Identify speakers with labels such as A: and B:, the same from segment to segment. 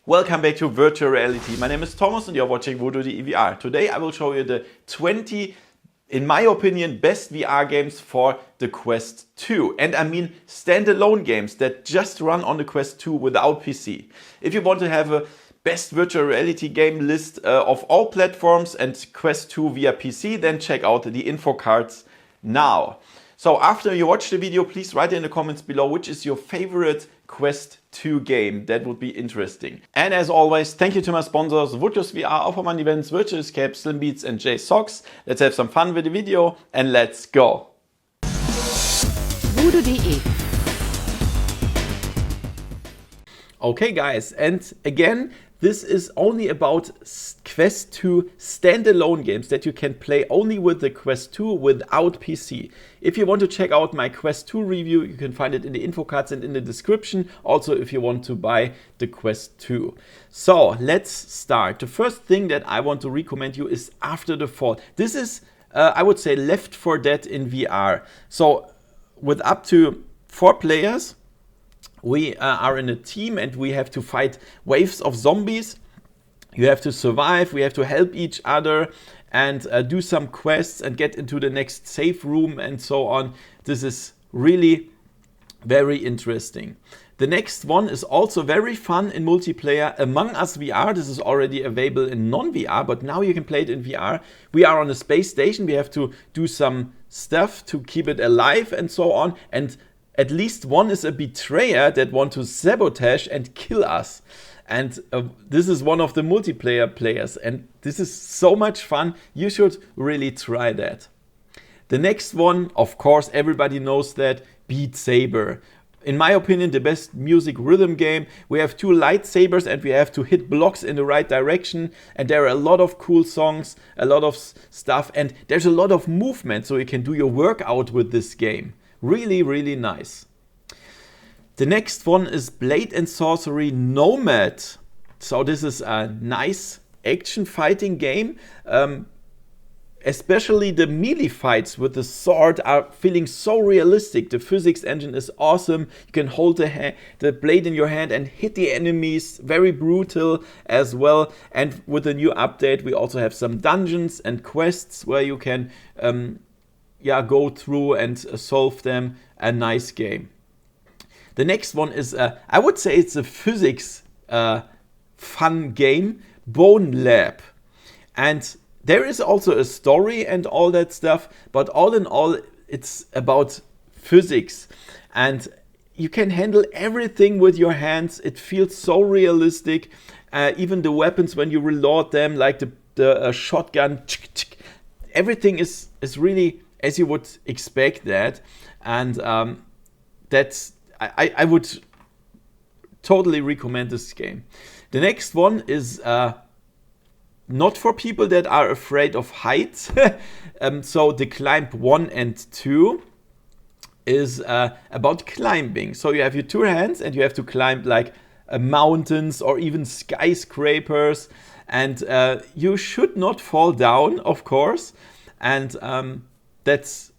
A: Welcome back to Virtual Reality. My name is Thomas and you're watching VoodooDE VR. Today I will show you the 20, in my opinion, best VR games for the Quest 2. And I mean standalone games that just run on the Quest 2 without PC. If you want to have a best virtual reality game list of all platforms and Quest 2 via PC, then check out the info cards now. So after you watch the video, please write in the comments below which is your favorite Quest 2 game. That would be interesting. And as always, thank you to my sponsors VoodooDE VR, Offerman Events, Virtual Escape, Slim Beats and J Socks. Let's have some fun with the video and let's go.
B: VoodooDE.
A: Okay guys, and again, this is only about Quest 2 standalone games that you can play only with the Quest 2 without PC. If you want to check out my Quest 2 review, you can find it in the info cards and in the description. Also, if you want to buy the Quest 2. So, let's start. The first thing that I want to recommend you is After the Fall. This is, I would say, Left 4 Dead in VR. So, with up to 4 players, we are in a team and we have to fight waves of zombies. You have to survive, we have to help each other and do some quests and get into the next safe room and so on. This is really very interesting. The next one is also very fun in multiplayer, Among Us VR. This is already available in non-VR, but now you can play it in VR. We are on a space station, we have to do some stuff to keep it alive and so on. And at least one is a betrayer that wants to sabotage and kill us. And this is one of the multiplayer players. And this is so much fun. You should really try that. The next one, of course, everybody knows that, Beat Saber. In my opinion, the best music rhythm game. We have 2 lightsabers and we have to hit blocks in the right direction. And there are a lot of cool songs, a lot of stuff. And there's a lot of movement, so you can do your workout with this game. Really, really nice. The next one is Blade and Sorcery Nomad. So this is a nice action fighting game. Especially the melee fights with the sword are feeling so realistic. The physics engine is awesome. You can hold the blade in your hand and hit the enemies. Very brutal as well. And with the new update, we also have some dungeons and quests where you can go through and solve them. A nice game. The next one is, I would say it's a physics fun game, Bonelab. And there is also a story and all that stuff, but all in all, it's about physics. And you can handle everything with your hands. It feels so realistic. Even the weapons, when you reload them, like the shotgun, everything is really as you would expect that. And I would totally recommend this game. The next one is not for people that are afraid of heights. So the Climb 1 and 2 is about climbing. So you have your 2 hands and you have to climb like mountains or even skyscrapers. And you should not fall down, of course. And that's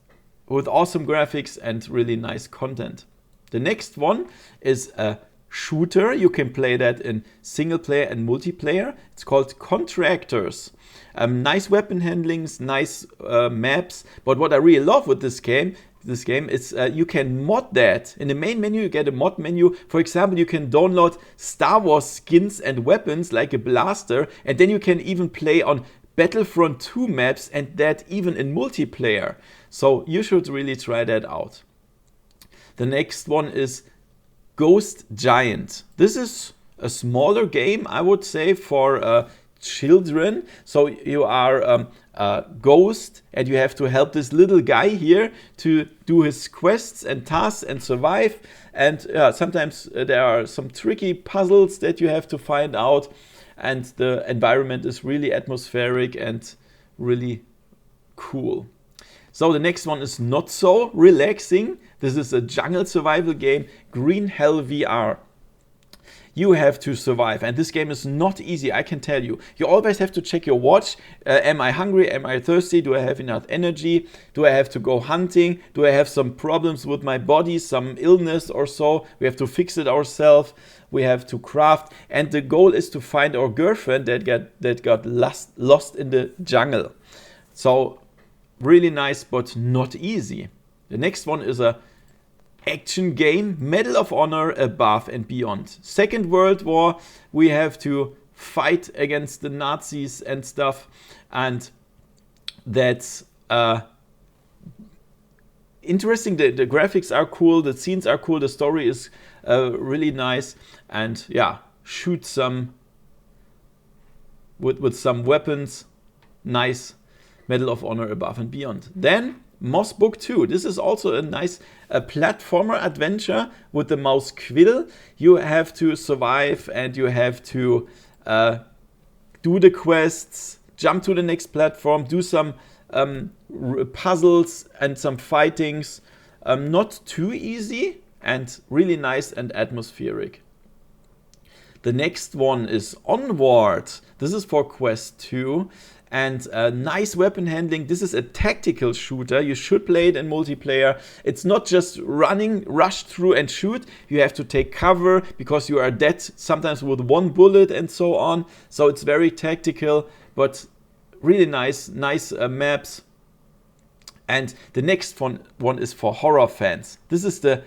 A: with awesome graphics and really nice content. The next one is a shooter. You can play that in single player and multiplayer. It's called Contractors. Nice weapon handlings, nice maps. But what I really love with this game is you can mod that. In the main menu, you get a mod menu. For example, you can download Star Wars skins and weapons like a blaster. And then you can even play on Battlefront 2 maps and that even in multiplayer. So you should really try that out. The next one is Ghost Giant. This is a smaller game, I would say, for children. So you are a ghost and you have to help this little guy here to do his quests and tasks and survive. And sometimes there are some tricky puzzles that you have to find out. And the environment is really atmospheric and really cool. So the next one is not so relaxing. This is a jungle survival game, Green Hell VR. You have to survive, and this game is not easy, I can tell you. You always have to check your watch. Am I hungry? Am I thirsty? Do I have enough energy? Do I have to go hunting? Do I have some problems with my body, some illness or so? We have to fix it ourselves. We have to craft, and the goal is to find our girlfriend that got lost in the jungle. So really nice, but not easy. The next one is a action game, Medal of Honor Above and Beyond. Second World War, we have to fight against the Nazis and stuff, and that's interesting. The graphics are cool, the scenes are cool, the story is really nice, and yeah, shoot some with some weapons. Nice. Medal of Honor Above and Beyond. Then Buch II. This is also a nice platformer adventure with the mouse quill. You have to survive, and you have to do the quests, jump to the next platform, do some puzzles and some fightings. Not too easy, and really nice and atmospheric. The next one is Onward. This is for Quest 2. And nice weapon handling. This is a tactical shooter. You should play it in multiplayer. It's not just rush through and shoot. You have to take cover because you are dead sometimes with one bullet and so on. So it's very tactical, but really nice maps. And the next one is for horror fans. This is the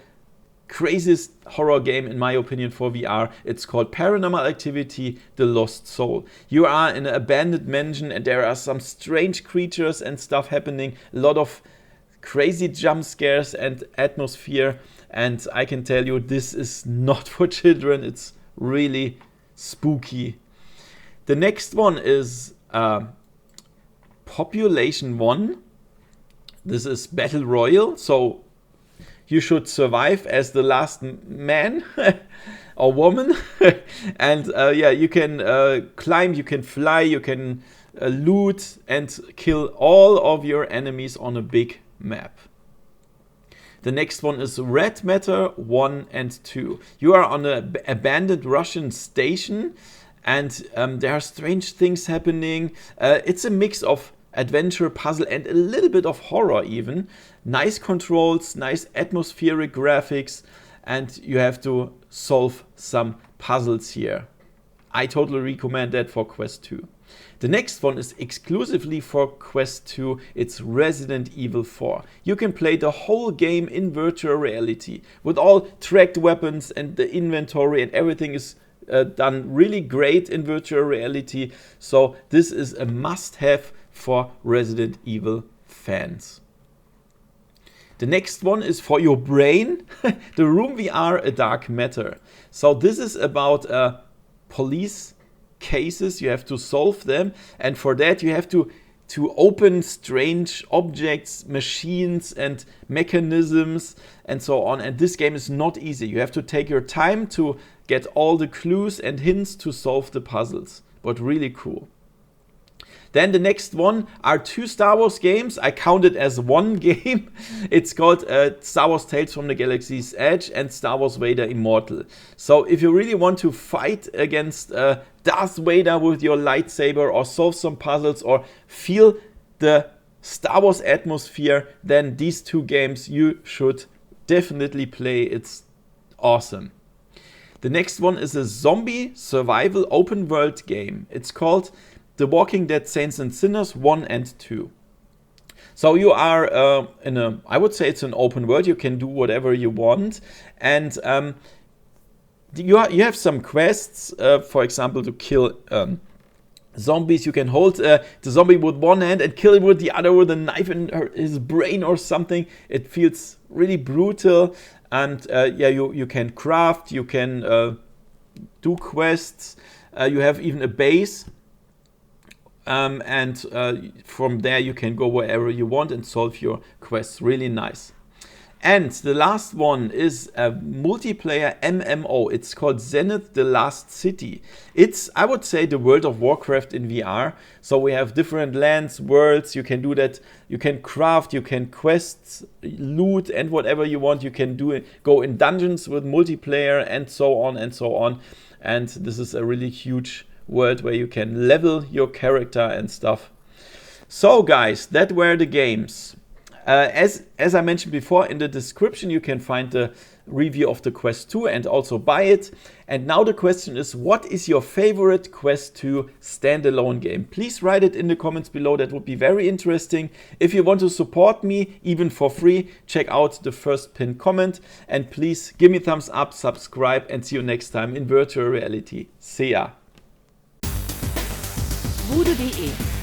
A: craziest horror game in my opinion for VR. It's called Paranormal Activity: The Lost Soul. You are in an abandoned mansion, and there are some strange creatures and stuff happening. A lot of crazy jump scares and atmosphere. And I can tell you, this is not for children. It's really spooky. The next one is Population 1. This is Battle Royale. So you should survive as the last man or woman. And yeah, you can climb, you can fly, you can loot and kill all of your enemies on a big map. The next one is Red Matter 1 and 2. You are on an abandoned Russian station, and there are strange things happening. It's a mix of adventure, puzzle, and a little bit of horror even. Nice controls, nice atmospheric graphics, and you have to solve some puzzles here. I totally recommend that for Quest 2. The next one is exclusively for Quest 2. It's Resident Evil 4. You can play the whole game in virtual reality with all tracked weapons, and the inventory and everything is done really great in virtual reality. So this is a must-have for Resident Evil fans. The next one is for your brain, the Room VR A Dark Matter. So this is about police cases. You have to solve them, and for that you have to open strange objects, machines and mechanisms and so on. And this game is not easy. You have to take your time to get all the clues and hints to solve the puzzles, but really cool. Then the next one are 2 Star Wars games. I count it as one game. It's called Star Wars Tales from the Galaxy's Edge and Star Wars Vader Immortal. So if you really want to fight against Darth Vader with your lightsaber, or solve some puzzles, or feel the Star Wars atmosphere, then these 2 games you should definitely play. It's awesome. The next one is a zombie survival open world game. It's called The Walking Dead Saints and Sinners 1 and 2. So you are I would say it's an open world. You can do whatever you want. And you have some quests, for example, to kill zombies. You can hold the zombie with one hand and kill it with the other with a knife in his brain or something. It feels really brutal. And yeah, you can craft, you can do quests. You have even a base. And from there you can go wherever you want and solve your quests. Really nice. And the last one is a multiplayer MMO. It's called Zenith: The Last City. It's, I would say, the World of Warcraft in VR. So we have different lands, worlds. You can do that. You can craft, you can quests, loot, and whatever you want. You can do it. Go in dungeons with multiplayer and so on and so on. and this is a really huge world where you can level your character and stuff. So guys, that were the games. As I mentioned before, in the description you can find the review of the Quest 2 and also buy it. And now the question is, what is your favorite Quest 2 standalone game? Please write it in the comments below, that would be very interesting. If you want to support me, even for free, check out the first pinned comment. And please give me a thumbs up, subscribe, and see you next time in virtual reality. See ya!
B: VoodooDE